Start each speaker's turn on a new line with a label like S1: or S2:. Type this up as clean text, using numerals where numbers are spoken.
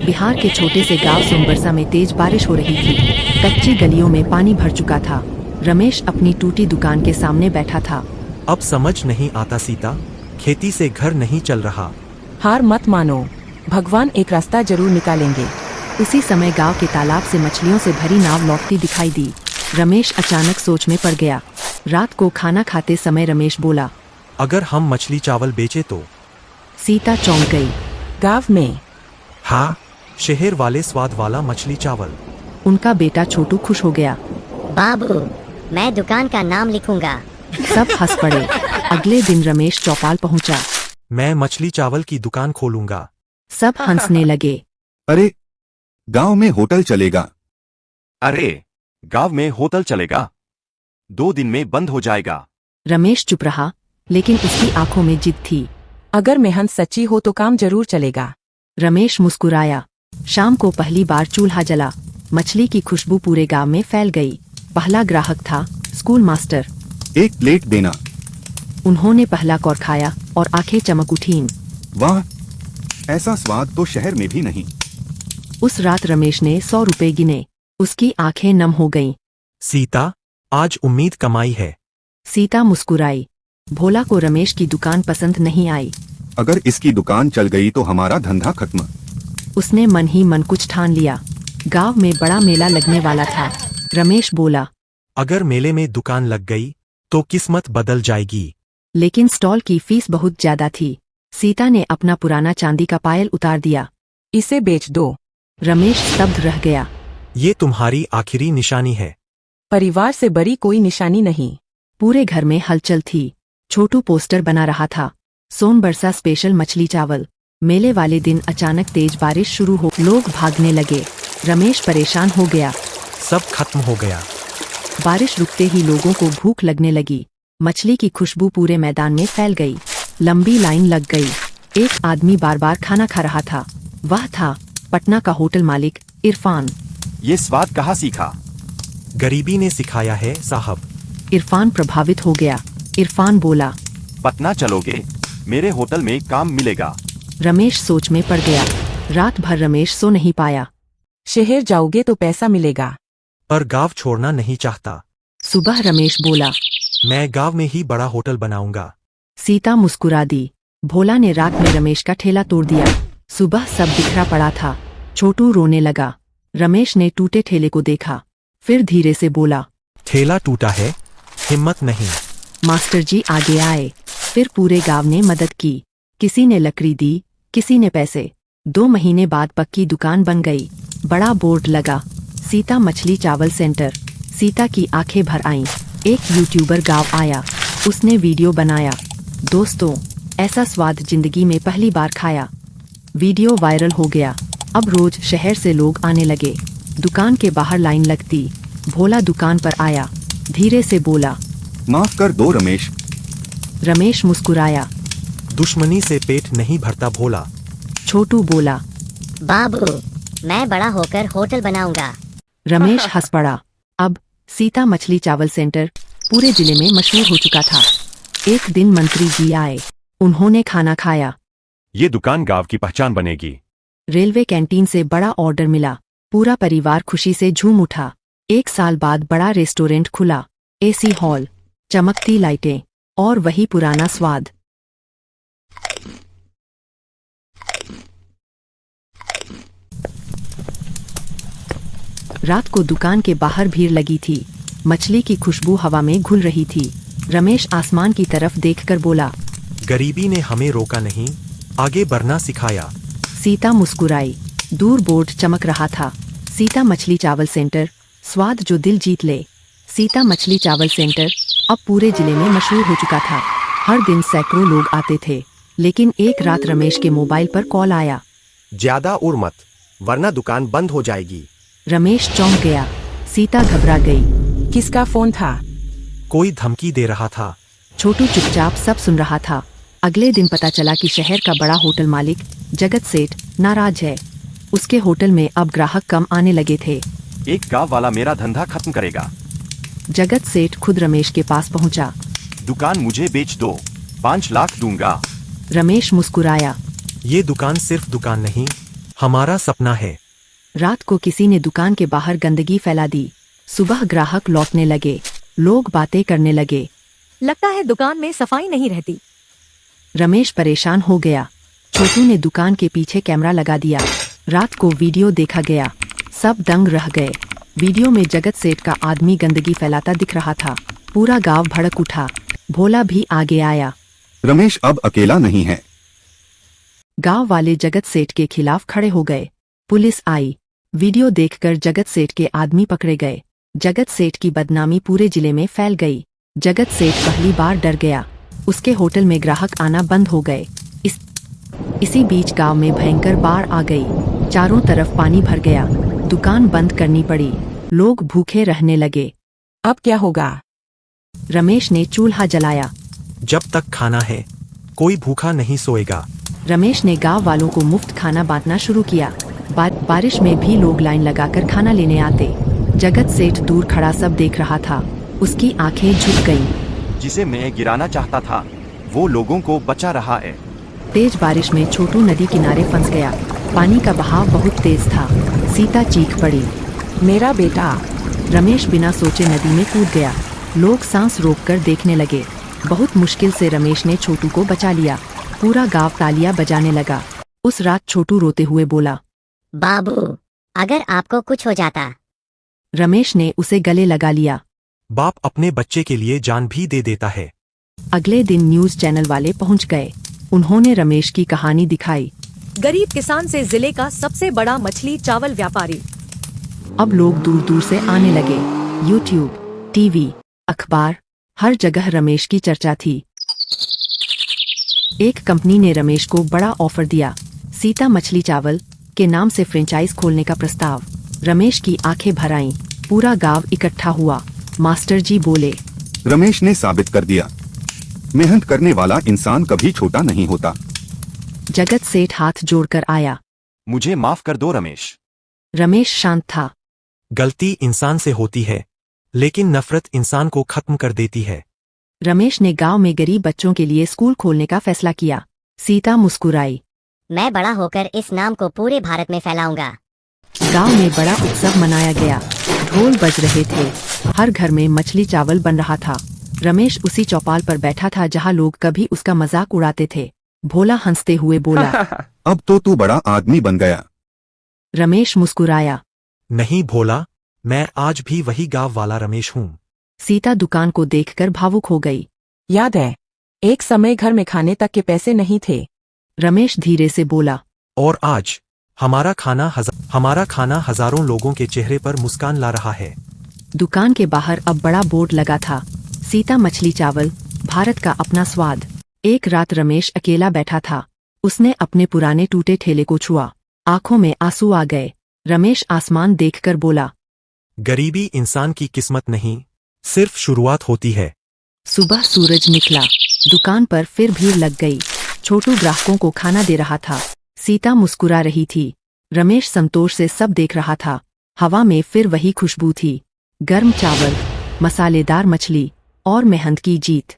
S1: बिहार के छोटे से गांव सोमबरसा में तेज बारिश हो रही थी। कच्ची गलियों में पानी भर चुका था। रमेश अपनी टूटी दुकान के सामने बैठा था।
S2: अब समझ नहीं आता सीता, खेती से घर नहीं चल रहा।
S3: हार मत मानो, भगवान एक रास्ता जरूर निकालेंगे।
S1: उसी समय गांव के तालाब से मछलियों से भरी नाव लौटती दिखाई दी। रमेश अचानक सोच में पड़ गया। रात को खाना खाते समय रमेश बोला,
S2: अगर हम मछली चावल बेचे तो?
S1: सीता चौंक गई।
S3: गांव में?
S2: हाँ, शहर वाले स्वाद वाला मछली चावल।
S1: उनका बेटा छोटू खुश हो गया।
S4: बाबू, मैं दुकान का नाम लिखूंगा।
S1: सब हंस पड़े। अगले दिन रमेश चौपाल पहुंचा।
S2: मैं मछली चावल की दुकान खोलूंगा।
S1: सब हंसने लगे।
S5: अरे, गांव में होटल चलेगा।
S6: अरे, गांव में होटल चलेगा, 2 दिन में बंद हो जाएगा।
S1: रमेश चुप रहा, लेकिन उसकी आंखों में जिद थी।
S3: अगर मेहनत सच्ची हो तो काम जरूर चलेगा।
S1: रमेश मुस्कुराया। शाम को पहली बार चूल्हा जला। मछली की खुशबू पूरे गांव में फैल गई। पहला ग्राहक था स्कूल मास्टर।
S5: 1 प्लेट देना।
S1: उन्होंने पहला कौर खाया और आंखें चमक उठीं।
S5: वाह, ऐसा स्वाद तो शहर में भी नहीं।
S1: उस रात रमेश ने 100 रुपए गिने। उसकी आंखें नम हो गईं।
S2: सीता, आज उम्मीद कमाई है।
S1: सीता मुस्कुराई। भोला को रमेश की दुकान पसंद नहीं आई।
S5: अगर इसकी दुकान चल गई तो हमारा धंधा खत्म।
S1: उसने मन ही मन कुछ ठान लिया। गांव में बड़ा मेला लगने वाला था। रमेश बोला,
S2: अगर मेले में दुकान लग गई तो किस्मत बदल जाएगी।
S1: लेकिन स्टॉल की फीस बहुत ज्यादा थी। सीता ने अपना पुराना चांदी का पायल उतार दिया।
S3: इसे बेच दो।
S1: रमेश स्तब्ध रह गया।
S2: ये तुम्हारी आखिरी निशानी है।
S3: परिवार से बड़ी कोई निशानी नहीं।
S1: पूरे घर में हलचल थी। छोटू पोस्टर बना रहा था, सोमबरसा स्पेशल मछली चावल। मेले वाले दिन अचानक तेज बारिश शुरू हो, लोग भागने लगे। रमेश परेशान हो गया।
S2: सब खत्म हो गया।
S1: बारिश रुकते ही लोगों को भूख लगने लगी। मछली की खुशबू पूरे मैदान में फैल गई। लंबी लाइन लग गई। एक आदमी बार बार खाना खा रहा था। वह था पटना का होटल मालिक इरफान।
S6: ये स्वाद कहाँ सीखा?
S2: गरीबी ने सिखाया है साहब।
S1: इरफान प्रभावित हो गया। इरफान बोला,
S6: पटना चलोगे? मेरे होटल में काम मिलेगा।
S1: रमेश सोच में पड़ गया। रात भर रमेश सो नहीं पाया।
S3: शहर जाओगे तो पैसा मिलेगा।
S2: पर गांव छोड़ना नहीं चाहता।
S1: सुबह रमेश बोला,
S2: मैं गांव में ही बड़ा होटल बनाऊंगा।
S1: सीता मुस्कुरा दी। भोला ने रात में रमेश का ठेला तोड़ दिया। सुबह सब बिखरा पड़ा था। छोटू रोने लगा। रमेश ने टूटे ठेले को देखा, फिर धीरे से बोला,
S2: ठेला टूटा है, हिम्मत नहीं।
S1: मास्टर जी आगे आए। फिर पूरे गांव ने मदद की। किसी ने लकड़ी दी, किसी ने पैसे। 2 महीने बाद पक्की दुकान बन गई। बड़ा बोर्ड लगा, सीता मछली चावल सेंटर। सीता की आंखें भर आईं। एक यूट्यूबर गांव आया। उसने वीडियो बनाया। दोस्तों, ऐसा स्वाद जिंदगी में पहली बार खाया। वीडियो वायरल हो गया। अब रोज शहर से लोग आने लगे। दुकान के बाहर लाइन लगती। भोला दुकान पर आया। धीरे से बोला,
S5: माफ कर दो रमेश।
S1: रमेश मुस्कुराया।
S2: दुश्मनी से पेट नहीं भरता भोला।
S1: छोटू बोला,
S4: बाबू, मैं बड़ा होकर होटल बनाऊंगा।
S1: रमेश हंस पड़ा। अब सीता मछली चावल सेंटर पूरे जिले में मशहूर हो चुका था। एक दिन मंत्री जी आए। उन्होंने खाना खाया।
S6: ये दुकान गांव की पहचान बनेगी।
S1: रेलवे कैंटीन से बड़ा ऑर्डर मिला। पूरा परिवार खुशी से झूम उठा। 1 साल बाद बड़ा रेस्टोरेंट खुला। एसी हॉल, चमकती लाइटें और वही पुराना स्वाद। रात को दुकान के बाहर भीड़ लगी थी। मछली की खुशबू हवा में घुल रही थी। रमेश आसमान की तरफ देखकर बोला,
S2: गरीबी ने हमें रोका नहीं, आगे बढ़ना सिखाया।
S1: सीता मुस्कुराई। दूर बोर्ड चमक रहा था, सीता मछली चावल सेंटर, स्वाद जो दिल जीत ले। सीता मछली चावल सेंटर अब पूरे जिले में मशहूर हो चुका था। हर दिन सैकड़ों लोग आते थे। लेकिन एक रात रमेश के मोबाइल पर कॉल आया।
S7: ज्यादा उड़ मत, वरना दुकान बंद हो जाएगी।
S1: रमेश चौंक गया। सीता घबरा गई।
S3: किसका फोन था?
S2: कोई धमकी दे रहा था।
S1: छोटू चुपचाप सब सुन रहा था। अगले दिन पता चला कि शहर का बड़ा होटल मालिक जगत सेठ नाराज है। उसके होटल में अब ग्राहक कम आने लगे थे।
S6: एक गांव वाला मेरा धंधा खत्म करेगा।
S1: जगत सेठ खुद रमेश के पास पहुंचा।
S6: दुकान मुझे बेच दो, 5 लाख दूंगा।
S1: रमेश मुस्कुराया।
S2: ये दुकान सिर्फ दुकान नहीं, हमारा सपना है।
S1: रात को किसी ने दुकान के बाहर गंदगी फैला दी। सुबह ग्राहक लौटने लगे, लोग बातें करने लगे।
S8: लगता है दुकान में सफाई नहीं रहती।
S1: रमेश परेशान हो गया। छोटू ने दुकान के पीछे कैमरा लगा दिया। रात को वीडियो देखा गया, सब दंग रह गए। वीडियो में जगत सेठ का आदमी गंदगी फैलाता दिख रहा था। पूरा गांव भड़क उठा। भोला भी आगे आया।
S5: रमेश अब अकेला नहीं है।
S1: गांव वाले जगत सेठ के खिलाफ खड़े हो गए। पुलिस आई। वीडियो देखकर जगत सेठ के आदमी पकड़े गए। जगत सेठ की बदनामी पूरे जिले में फैल गई। जगत सेठ पहली बार डर गया। उसके होटल में ग्राहक आना बंद हो गए। इसी बीच गांव में भयंकर बाढ़ आ गई। चारों तरफ पानी भर गया। दुकान बंद करनी पड़ी। लोग भूखे रहने लगे।
S3: अब क्या होगा?
S1: रमेश ने चूल्हा जलाया।
S2: जब तक खाना है, कोई भूखा नहीं सोएगा।
S1: रमेश ने गांव वालों को मुफ्त खाना बांटना शुरू किया। बारिश में भी लोग लाइन लगाकर खाना लेने आते। जगत सेठ दूर खड़ा सब देख रहा था। उसकी आंखें झुक गईं।
S6: जिसे मैं गिराना चाहता था वो लोगों को बचा रहा है।
S1: तेज बारिश में छोटू नदी किनारे फंस गया। पानी का बहाव बहुत तेज था। सीता चीख पड़ी।
S3: मेरा बेटा।
S1: रमेश बिना सोचे नदी में कूद गया। लोग सांस रोककर देखने लगे। बहुत मुश्किल से रमेश ने छोटू को बचा लिया। पूरा गांव तालियां बजाने लगा। उस रात छोटू रोते हुए बोला,
S4: बाबू, अगर आपको कुछ हो जाता।
S1: रमेश ने उसे गले लगा लिया।
S2: बाप अपने बच्चे के लिए जान भी दे देता है।
S1: अगले दिन न्यूज चैनल वाले पहुंच गए। उन्होंने रमेश की कहानी दिखाई।
S8: गरीब किसान से जिले का सबसे बड़ा मछली चावल व्यापारी।
S1: अब लोग दूर दूर से आने लगे। यूट्यूब, टीवी, अखबार, हर जगह रमेश की चर्चा थी। एक कंपनी ने रमेश को बड़ा ऑफर दिया। सीता मछली चावल के नाम से फ्रेंचाइज खोलने का प्रस्ताव। रमेश की आंखें भर आईं। पूरा गांव इकट्ठा हुआ। मास्टर जी बोले,
S5: रमेश ने साबित कर दिया, मेहनत करने वाला इंसान कभी छोटा नहीं होता।
S1: जगत सेठ हाथ जोड़कर आया।
S6: मुझे माफ कर दो रमेश।
S1: रमेश शांत था।
S2: गलती इंसान से होती है, लेकिन नफरत इंसान को खत्म कर देती है।
S1: रमेश ने गांव में गरीब बच्चों के लिए स्कूल खोलने का फैसला किया। सीता मुस्कुराई।
S4: मैं बड़ा होकर इस नाम को पूरे भारत में फैलाऊंगा।
S1: गांव में बड़ा उत्सव मनाया गया। ढोल बज रहे थे। हर घर में मछली चावल बन रहा था। रमेश उसी चौपाल पर बैठा था जहां लोग कभी उसका मजाक उड़ाते थे। भोला हंसते हुए बोला,
S5: अब तो तू बड़ा आदमी बन गया।
S1: रमेश मुस्कुराया।
S2: नहीं भोला, मैं आज भी वही गांव वाला रमेश हूँ।
S1: सीता दुकान को देखकर भावुक हो गई।
S3: याद है, एक समय घर में खाने तक के पैसे नहीं थे।
S1: रमेश धीरे से बोला,
S2: और आज हमारा खाना हजारों लोगों के चेहरे पर मुस्कान ला रहा है।
S1: दुकान के बाहर अब बड़ा बोर्ड लगा था, सीता मछली चावल, भारत का अपना स्वाद। एक रात रमेश अकेला बैठा था। उसने अपने पुराने टूटे ठेले को छुआ। आंखों में आंसू आ गए। रमेश आसमान देखकर बोला,
S2: गरीबी इंसान की किस्मत नहीं, सिर्फ शुरुआत होती है।
S1: सुबह सूरज निकला। दुकान पर फिर भीड़ लग गई। छोटू ग्राहकों को खाना दे रहा था। सीता मुस्कुरा रही थी। रमेश संतोष से सब देख रहा था। हवा में फिर वही खुशबू थी। गर्म चावल, मसालेदार मछली और मेहनत की जीत।